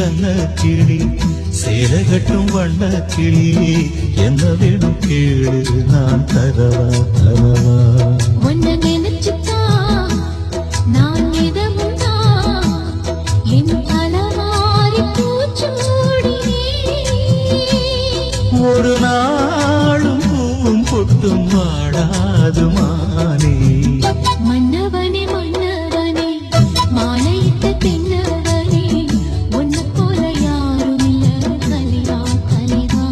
கண்ணக்கிளி சேலகட்டும் வண்ணக்கிளி என்ன வேணும் கேளு நான் தரவா தரவா ஒன்ன நினைச்சுட்டா நான் எதவும் என் தலவாரி பூச்சூடி ஒரு நாளும் பூவும் பொட்டும் வாடாது மானே மன்னவனே மன்னவனே மாலையிட்ட தென்னவனே ஒன்னு போல யாரும் இல்ல கலிவா கலிவா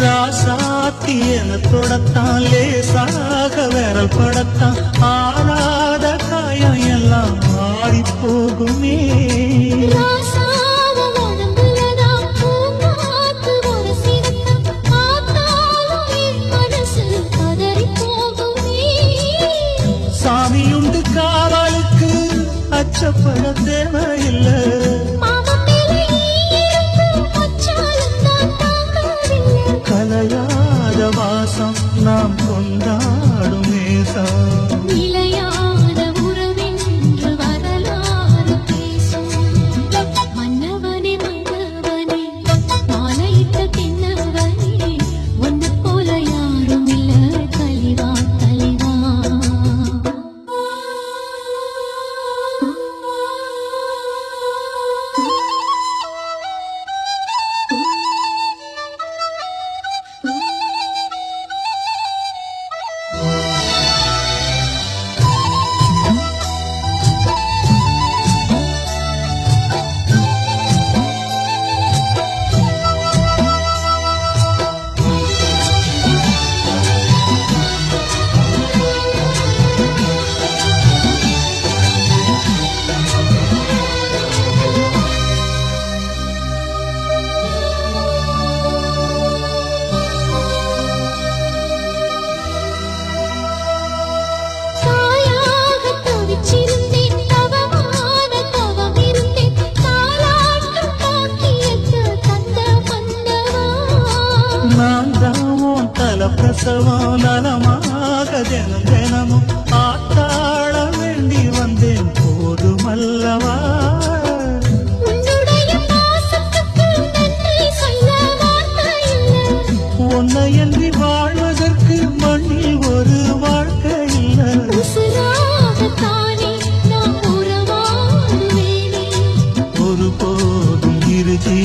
ராசாத்தி என தொடத்தான் லேசாக விரல் படத்தான் ஆறாத காயம் எல்லாம் ஆடி போகுமே சாமியுண்டு காவலுக்கு அச்சப்பட தேவையில்லை கலையாத வாசம் நாம் கொண்டாடும் நேசம் நிலையான உறவென்று வரலாறு பேசும் மன்னவனே மன்னவனே மாலையிட்ட தென்னவனே ஒன்னு போல யாரும் இல்ல கலிவா கலிவா பிரசவம் நலமாக தினம் தினமும் ஆத்தாள வேண்டி வந்தேன் போதுமல்லவா உன்னை என்று வாழ்வதற்கு மண்ணில் ஒரு வாழ்க்கை இல்லை ஒரு போதும் இறுதி